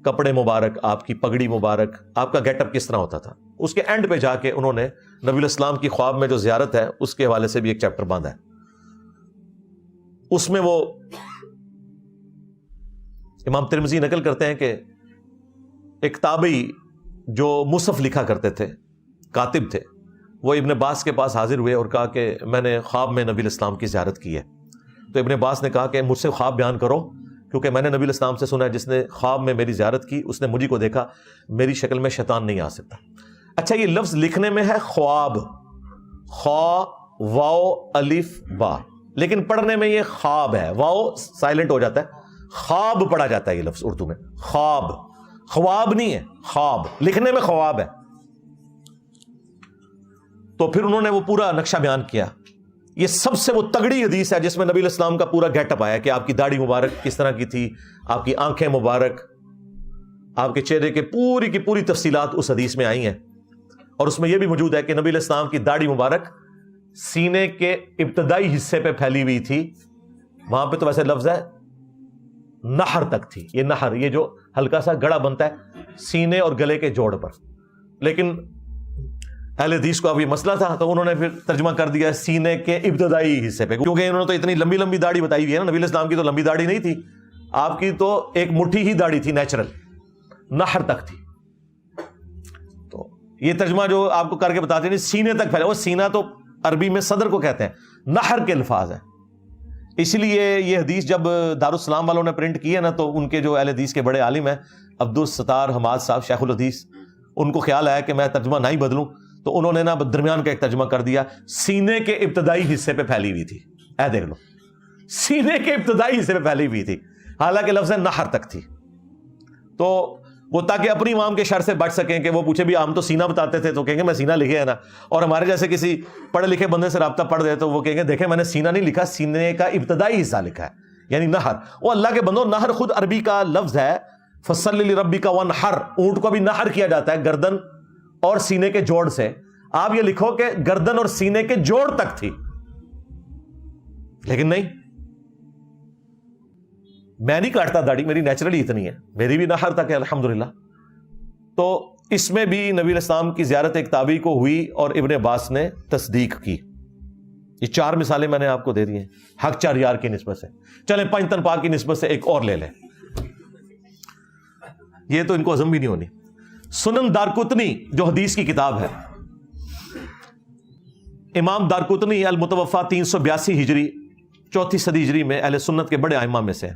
کپڑے مبارک, آپ کی پگڑی مبارک, آپ کا گیٹ اپ کس طرح ہوتا تھا. اس کے اینڈ پہ جا کے انہوں نے نبی الاسلام کی خواب میں جو زیارت ہے اس کے حوالے سے بھی ایک چیپٹر باندھا ہے. اس میں وہ امام ترمذی نقل کرتے ہیں کہ ایک تابعی جو مصحف لکھا کرتے تھے, کاتب تھے, وہ ابن عباس کے پاس حاضر ہوئے اور کہا کہ میں نے خواب میں نبی الاسلام کی زیارت کی ہے. تو ابن عباس نے کہا کہ مجھ سے خواب بیان کرو, کیونکہ میں نے نبی الاسلام سے سنا ہے جس نے خواب میں میری زیارت کی اس نے مجھے کو دیکھا, میری شکل میں شیطان نہیں آ سکتا. اچھا یہ لفظ لکھنے میں ہے خواب, خا واو الف با, لیکن پڑھنے میں یہ خواب ہے, واو سائلنٹ ہو جاتا ہے, خواب پڑھا جاتا ہے یہ لفظ اردو میں، خواب، خواب نہیں ہے، خواب، لکھنے میں خواب ہے۔ تو پھر انہوں نے وہ پورا نقشہ بیان کیا۔ یہ سب سے وہ تگڑی حدیث ہے جس میں نبی علیہ السلام کا پورا گیٹ اپ آیا کہ آپ کی داڑھی مبارک کس طرح کی تھی، آپ کی آنکھیں مبارک، آپ کے چہرے کے پوری کی پوری تفصیلات اس حدیث میں آئی ہیں۔ اور اس میں یہ بھی موجود ہے کہ نبی علیہ السلام کی داڑھی مبارک سینے کے ابتدائی حصے پہ پھیلی ہوئی تھی، وہاں پہ تو ویسے لفظ ہے نہر تک تھی، یہ نہر، یہ جو ہلکا سا گڑا بنتا ہے سینے اور گلے کے جوڑ پر، لیکن اہل حدیث کو اب یہ مسئلہ تھا تو انہوں نے پھر ترجمہ کر دیا سینے کے ابتدائی حصے پہ، کیونکہ انہوں نے تو اتنی لمبی لمبی داڑھی بتائی ہوئی ہے نا، نبی علیہ السلام کی تو لمبی داڑھی نہیں تھی، آپ کی تو ایک مٹھی ہی داڑھی تھی، نیچرل، نہر تک تھی۔ تو یہ ترجمہ جو آپ کو کر کے بتاتے ہیں سینے تک پھیلا، وہ سینہ تو عربی میں صدر کو کہتے ہیں، نہر کے الفاظ ہیں۔ اس لیے یہ حدیث جب دارالسلام والوں نے پرنٹ کی ہے نا، تو ان کے جو اہل حدیث کے بڑے عالم ہیں عبدالستار حماد صاحب شیخ الحدیث، ان کو خیال آیا کہ میں ترجمہ نہ ہی بدلوں، تو انہوں نے نا درمیان کا ایک ترجمہ کر دیا، سینے کے ابتدائی حصے پہ پھیلی ہوئی تھی، اے دیکھ لو، سینے کے ابتدائی حصے پہ پھیلی ہوئی تھی، حالانکہ لفظ نہر تک تھی۔ تو وہ تاکہ اپنی عوام کے شر سے بچ سکیں کہ وہ پوچھے بھی ہم تو سینہ بتاتے تھے تو کہیں گے میں سینہ لکھے ہے نا، اور ہمارے جیسے کسی پڑھے لکھے بندے سے رابطہ پڑھ دے تو وہ کہیں گے دیکھیں میں نے سینہ نہیں لکھا، سینے کا ابتدائی حصہ لکھا ہے، یعنی نہر۔ وہ اللہ کے بندو، نہر خود عربی کا لفظ ہے، فصل لربک وانحر، اونٹ کو بھی نہر کیا جاتا ہے گردن اور سینے کے جوڑ سے، آپ یہ لکھو کہ گردن اور سینے کے جوڑ تک تھی، لیکن نہیں، میں نہیں کاٹتا داڑھی، میری نیچرلی اتنی ہے، میری بھی نہر تک ہے الحمدللہ۔ تو اس میں بھی نبی علیہ السلام کی زیارت ایک تابعی کو ہوئی اور ابن عباس نے تصدیق کی۔ یہ 4 مثالیں میں نے آپ کو دے دی ہیں حق 4 یار کی نسبت سے۔ چلیں 5 تن پاک کی نسبت سے ایک اور لے لیں، یہ تو ان کو ہضم بھی نہیں ہونی۔ سنن دارقطنی جو حدیث کی کتاب ہے، امام دارقطنی المتوفا 382 ہجری 4 صدی ہجری میں اہل سنت کے بڑے ائمہ میں سے ہیں،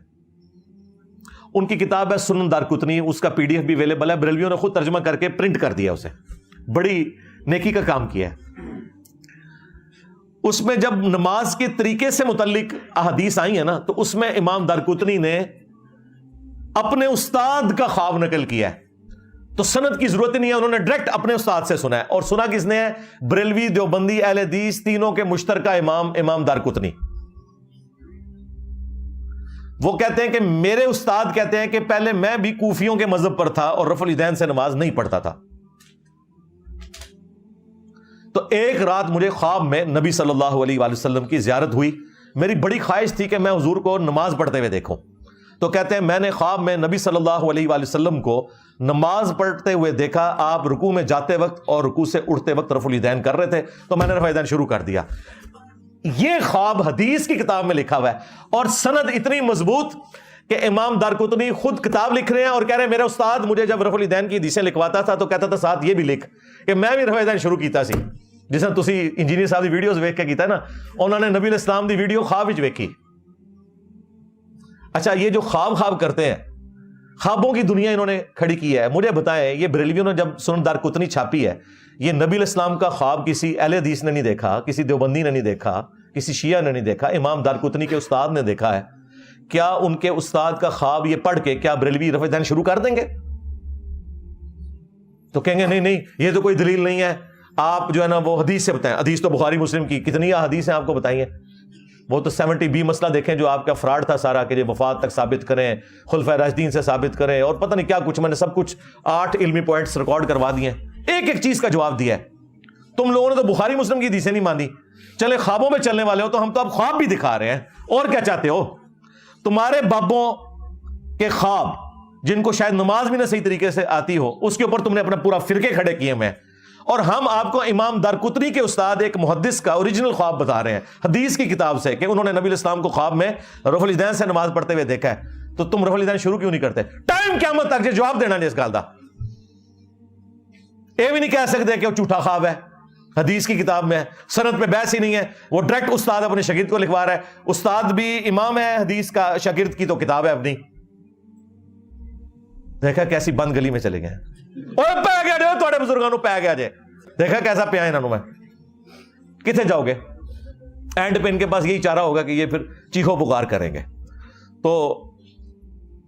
ان کی کتاب ہے سنن دارقطنی، اس کا پی ڈی ایف بھی اویلیبل ہے، بریلویوں نے خود ترجمہ کر کے پرنٹ کر دیا، اسے بڑی نیکی کا کام کیا ہے۔ اس میں جب نماز کے طریقے سے متعلق احادیث آئی ہیں نا، تو اس میں امام دارقطنی نے اپنے استاد کا خواب نقل کیا ہے، تو سند کی ضرورت نہیں ہے، انہوں نے ڈائریکٹ اپنے استاد سے سنا ہے، اور سنا کس نے ہے؟ بریلوی، دیوبندی، اہل حدیث تینوں کے مشترکہ امام دارقطنی۔ وہ کہتے ہیں کہ میرے استاد کہتے ہیں کہ پہلے میں بھی کوفیوں کے مذہب پر تھا اور رفع الیدین سے نماز نہیں پڑھتا تھا، تو ایک رات مجھے خواب میں نبی صلی اللہ علیہ وآلہ وسلم کی زیارت ہوئی، میری بڑی خواہش تھی کہ میں حضور کو نماز پڑھتے ہوئے دیکھوں، تو کہتے ہیں میں نے خواب میں نبی صلی اللہ علیہ وآلہ وسلم کو نماز پڑھتے ہوئے دیکھا، آپ رکوع میں جاتے وقت اور رکوع سے اٹھتے وقت رفع الیدین کر رہے تھے، تو میں نے رفع الیدین شروع کر دیا۔ یہ خواب حدیث کی کتاب میں لکھا ہوا ہے، اور سند اتنی مضبوط کہ امام دارقطنی خود کتاب لکھ رہے ہیں اور کہہ رہے ہیں میرا استاد مجھے جب رفع الیدین کی حدیثیں لکھواتا تھا تو کہتا تھا ساتھ یہ بھی لکھ کہ میں بھی رفع الیدین شروع کیتا سی، جس نے تسی انجینئر صاحب دی ویڈیوز ویکھ کے کیتا ہے نا، انہوں نے نبی علیہ السلام دی ویڈیو خواب وچ ویکھی۔ اچھا، یہ جو خواب کرتے ہیں، خوابوں کی دنیا انہوں نے کھڑی کی ہے، مجھے بتائیں یہ بریلویوں نے جب سنن دارقطنی چھاپی ہے، یہ نبی علیہ السلام کا خواب کسی اہل حدیث نے نہیں دیکھا، کسی دیوبندی نے نہیں دیکھا، کسی شیعہ نے نہیں دیکھا، امام دارقطنی کے استاد نے دیکھا ہے، کیا ان کے استاد کا خواب یہ پڑھ کے کیا بریلوی رفع الیدین شروع کر دیں گے؟ تو کہیں گے نہیں یہ تو کوئی دلیل نہیں ہے، آپ جو ہے نا وہ حدیث سے بتائیں، حدیث تو بخاری مسلم کی کتنی حدیث ہیں آپ کو بتائیے، وہ تو 70B مسئلہ دیکھیں جو آپ کا فراڈ تھا سارا، کہ وفات تک ثابت کریں، خلفائے راشدین سے ثابت کریں، اور پتہ نہیں کیا کچھ، میں نے سب کچھ 8 علمی پوائنٹس ریکارڈ کروا دیے ہیں، ایک چیز کا جواب دیا ہے۔ تم لوگوں نے تو بخاری مسلم کی حدیثیں نہیں مانی، چلے خوابوں میں چلنے والے ہو تو ہم تو اب خواب بھی دکھا رہے ہیں، اور کیا چاہتے ہو؟ تمہارے بابوں کے خواب جن کو شاید نماز بھی نہ صحیح طریقے سے آتی ہو، اس کے اوپر تم نے اپنا پورا فرقے کھڑے کیے ہوئے ہیں، اور ہم آپ کو امام دارقطنی کے استاد ایک محدث کا اوریجنل خواب بتا رہے ہیں حدیث کی کتاب سے، کہ انہوں نے نبی علیہ السلام کو خواب میں رفع الیدین سے نماز پڑھتے ہوئے دیکھا ہے، تو تم رفع الیدین شروع کیوں نہیں کرتے؟ ٹائم قیامت تک جواب دینا نہیں اس گل دا، یہ بھی نہیں کہہ سکتے کہ وہ جھوٹا خواب ہے، حدیث کی کتاب میں سند پہ بحث ہی نہیں ہے، وہ ڈائریکٹ استاد اپنے شاگرد کو لکھوا رہا ہے، استاد بھی امام ہے حدیث کا، شاگرد کی تو کتاب ہے اپنی۔ دیکھا کیسی بند گلی میں چلے گئے، اور پہ گیا جو تھوڑے بزرگوں نو پہ گیا جے، دیکھا کیسا پیا انہوں میں، کتنے جاؤ گے؟ اینڈ پہ ان کے پاس یہی چارہ ہوگا کہ یہ پھر چیخو پکار کریں گے۔ تو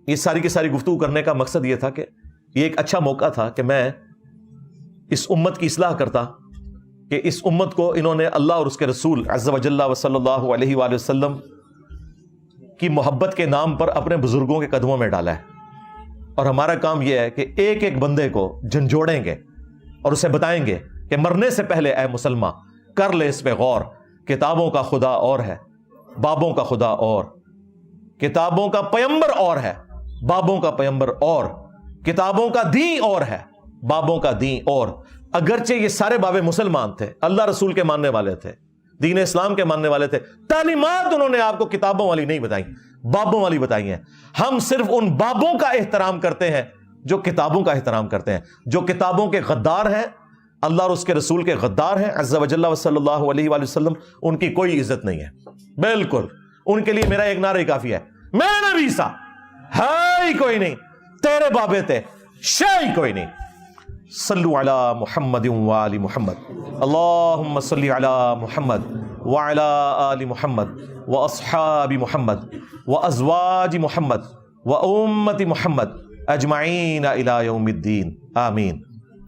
یہ ساری کی ساری گفتگو کرنے کا مقصد یہ تھا کہ یہ ایک اچھا موقع تھا کہ میں اس امت کی اصلاح کرتا، کہ اس امت کو انہوں نے اللہ اور اس کے رسول عز و جل و صلی اللہ علیہ وآلہ وسلم کی محبت کے نام پر اپنے بزرگوں کے قدموں میں ڈالا ہے، اور ہمارا کام یہ ہے کہ ایک ایک بندے کو جھنجھوڑیں گے اور اسے بتائیں گے کہ مرنے سے پہلے اے مسلمان کر لے اس پہ غور، کتابوں کا خدا اور ہے، بابوں کا خدا اور، کتابوں کا پیمبر اور ہے، بابوں کا پیمبر اور، کتابوں کا دین اور ہے، بابوں کا دین اور۔ اگرچہ یہ سارے بابے مسلمان تھے، اللہ رسول کے ماننے والے تھے، دین اسلام کے ماننے والے تھے، تعلیمات انہوں نے آپ کو کتابوں والی نہیں بتائی، بابوں والی بتائی ہیں۔ ہم صرف ان بابوں کا احترام کرتے ہیں جو کتابوں کا احترام کرتے ہیں۔ جو کتابوں کے غدار ہیں، اللہ اور اس کے رسول کے غدار ہیں عز و جل و صلی اللہ علیہ وآلہ وسلم، ان کی کوئی عزت نہیں ہے، بالکل۔ ان کے لیے میرا ایک نعرہ ہی کافی ہے، میرا نبی سا ہے ہی کوئی نہیں، تیرے بابے تھے شے ہی کوئی نہیں۔ صلو علی محمد وآل محمد، اللہم صلی علی محمد وعلی آل محمد واصحاب محمد وازواج محمد وامت محمد اجمعین الی یوم الدین، آمین۔